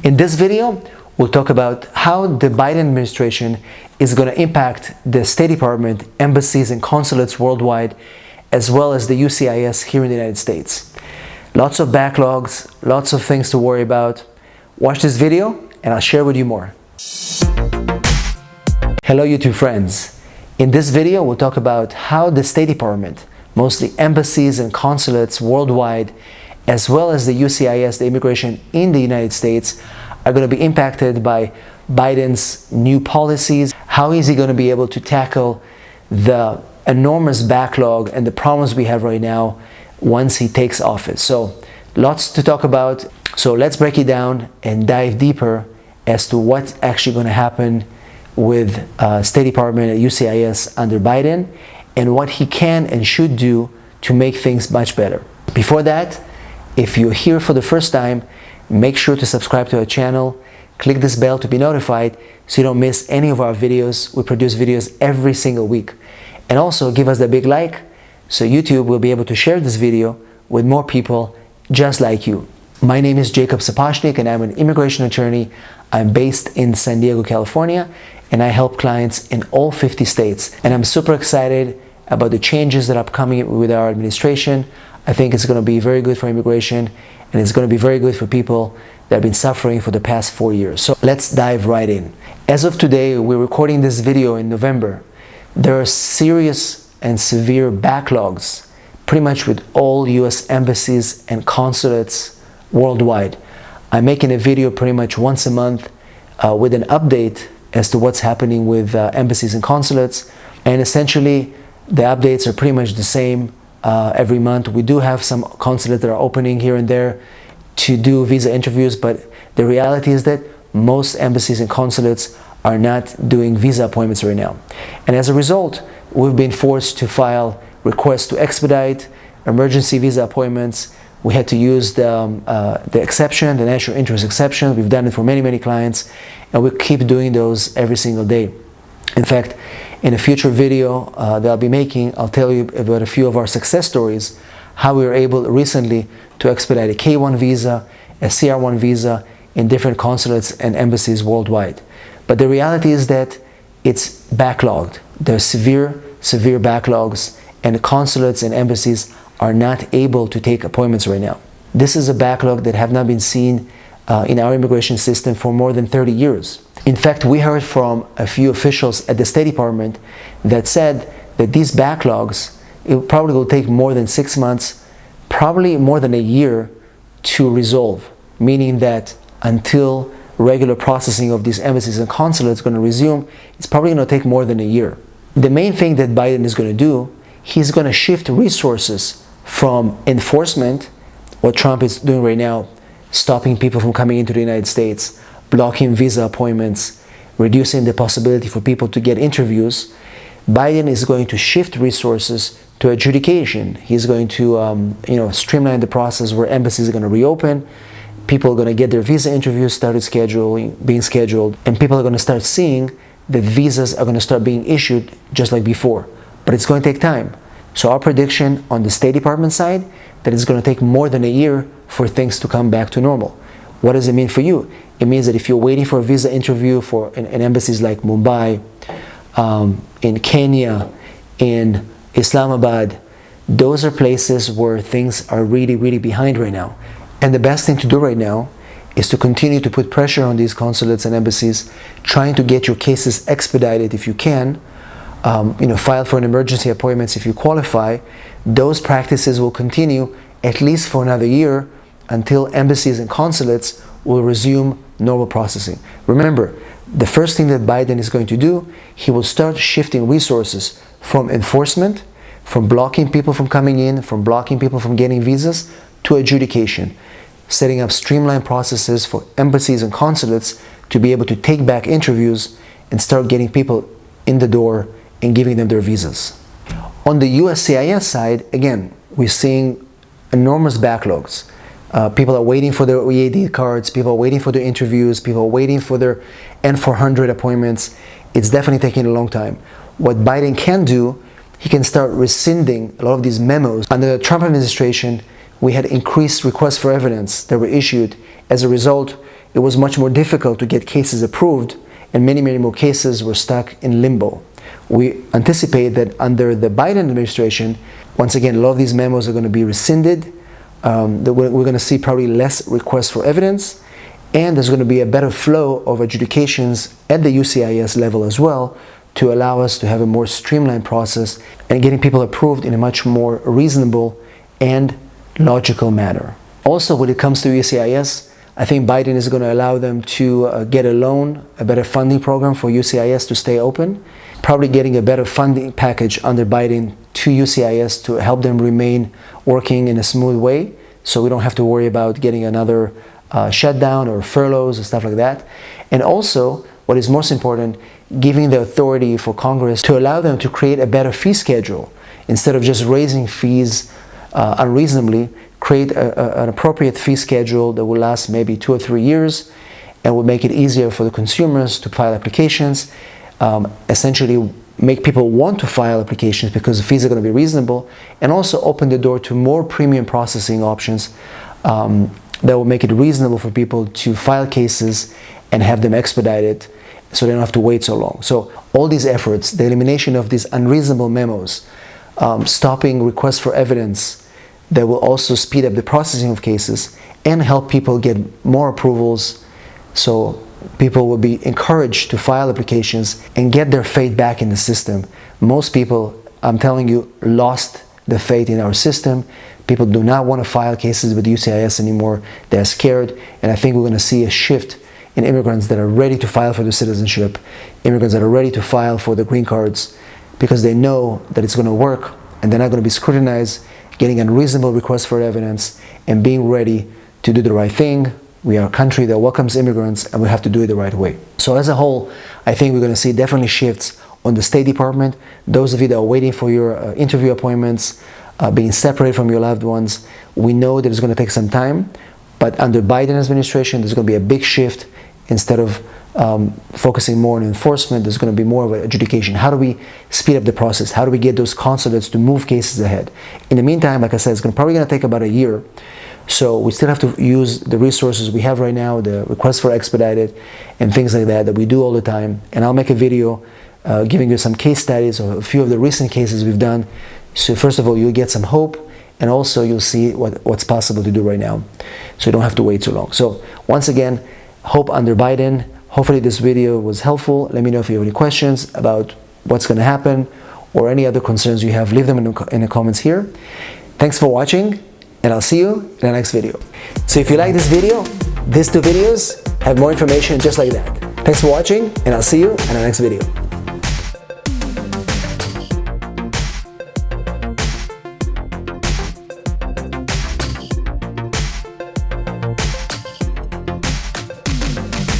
In this video, we'll talk about how the Biden administration is going to impact the State Department, embassies, and consulates worldwide, as well as the USCIS here in the United States. Lots of backlogs, lots of things to worry about. Watch this video and I'll share with you more. Hello YouTube friends. In this video, we'll talk about how the State Department, mostly embassies and consulates worldwide, as well as the USCIS, the immigration in the United States, are going to be impacted by Biden's new policies. How is he going to be able to tackle the enormous backlog and the problems we have right now once he takes office? So lots to talk about. So let's break it down and dive deeper as to what's actually going to happen with State Department and USCIS under Biden and what he can and should do to make things much better. Before that, if you're here for the first time, make sure to subscribe to our channel. Click this bell to be notified so you don't miss any of our videos. We produce videos every single week. And also give us the big like so YouTube will be able to share this video with more people just like you. My name is Jacob Sapochnick and I'm an immigration attorney. I'm based in San Diego, California, and I help clients in all 50 states. And I'm super excited about the changes that are coming with our administration. I think it's going to be very good for immigration, and it's going to be very good for people that have been suffering for the past 4 years. So let's dive right in. As of today, we're recording this video in November. There are serious and severe backlogs pretty much with all US embassies and consulates worldwide. I'm making a video pretty much once a month with an update as to what's happening with embassies and consulates, and essentially the updates are pretty much the same every month. We do have some consulates that are opening here and there to do visa interviews, but the reality is that most embassies and consulates are not doing visa appointments right now. And as a result, we've been forced to file requests to expedite emergency visa appointments. We had to use the exception, the national interest exception. We've done it for many, many clients, and we keep doing those every single day. In fact, in a future video that I'll be making, I'll tell you about a few of our success stories, how we were able recently to expedite a K-1 visa, a CR-1 visa in different consulates and embassies worldwide. But the reality is that it's backlogged. There's severe backlogs, and consulates and embassies are not able to take appointments right now. This is a backlog that have not been seen in our immigration system for more than 30 years. In fact, we heard from a few officials at the State Department that said that these backlogs, it probably will take more than 6 months, probably more than a year to resolve, meaning that until regular processing of these embassies and consulates is going to resume, it's probably going to take more than a year. The main thing that Biden is going to do, he's going to shift resources from enforcement, what Trump is doing right now, stopping people from coming into the United States, blocking visa appointments, reducing the possibility for people to get interviews. Biden is going to shift resources to adjudication. He's going to streamline the process where embassies are going to reopen. People are going to get their visa interviews being scheduled, and people are going to start seeing that visas are going to start being issued just like before. But it's going to take time. So our prediction on the State Department side, that it's going to take more than a year for things to come back to normal. What does it mean for you? It means that if you're waiting for a visa interview in embassies like Mumbai, in Kenya, in Islamabad, those are places where things are really behind right now. And the best thing to do right now is to continue to put pressure on these consulates and embassies, trying to get your cases expedited if you can, file for an emergency appointments if you qualify. Those practices will continue at least for another year until embassies and consulates will resume normal processing. Remember, the first thing that Biden is going to do, he will start shifting resources from enforcement, from blocking people from coming in, from blocking people from getting visas, to adjudication, setting up streamlined processes for embassies and consulates to be able to take back interviews and start getting people in the door and giving them their visas. On the USCIS side, again, we're seeing enormous backlogs. People are waiting for their EAD cards, people are waiting for their interviews, people are waiting for their N400 appointments. It's definitely taking a long time. What Biden can do, he can start rescinding a lot of these memos. Under the Trump administration, we had increased requests for evidence that were issued. As a result, it was much more difficult to get cases approved, and many more cases were stuck in limbo. We anticipate that under the Biden administration, once again, a lot of these memos are going to be rescinded. That we're going to see probably less requests for evidence, and there's going to be a better flow of adjudications at the USCIS level as well, to allow us to have a more streamlined process and getting people approved in a much more reasonable and logical manner. Also, when it comes to USCIS, I think Biden is going to allow them to get a loan, a better funding program for USCIS to stay open, probably getting a better funding package under Biden to USCIS to help them remain working in a smooth way, so we don't have to worry about getting another shutdown or furloughs and stuff like that. And also, what is most important, giving the authority for Congress to allow them to create a better fee schedule. Instead of just raising fees unreasonably, create an appropriate fee schedule that will last maybe 2 or 3 years and will make it easier for the consumers to file applications, essentially make people want to file applications because the fees are going to be reasonable, and also open the door to more premium processing options that will make it reasonable for people to file cases and have them expedited, so they don't have to wait so long. So all these efforts, the elimination of these unreasonable memos, stopping requests for evidence, that will also speed up the processing of cases and help people get more approvals, so people will be encouraged to file applications and get their faith back in the system. Most people, I'm telling you, lost the faith in our system. People do not want to file cases with USCIS anymore. They're scared, and I think we're going to see a shift in immigrants that are ready to file for their citizenship, immigrants that are ready to file for the green cards, because they know that it's going to work and they're not going to be scrutinized, getting unreasonable requests for evidence, and being ready to do the right thing. We are a country that welcomes immigrants, and we have to do it the right way. So as a whole, I think we're going to see definitely shifts on the State Department. Those of you that are waiting for your interview appointments, being separated from your loved ones, we know that it's going to take some time, but under Biden administration, there's going to be a big shift. Instead of focusing more on enforcement, there's going to be more of an adjudication. How do we speed up the process? How do we get those consulates to move cases ahead? In the meantime, like I said, it's probably going to take about a year. So we still have to use the resources we have right now, the request for expedited and things like that we do all the time. And I'll make a video giving you some case studies or a few of the recent cases we've done. So first of all, you'll get some hope, and also you'll see what's possible to do right now, so you don't have to wait too long. So once again, hope under Biden. Hopefully this video was helpful. Let me know if you have any questions about what's going to happen or any other concerns you have. Leave them in the comments here. Thanks for watching, and I'll see you in the next video. So if you like this video, these 2 videos have more information just like that. Thanks for watching, and I'll see you in the next video.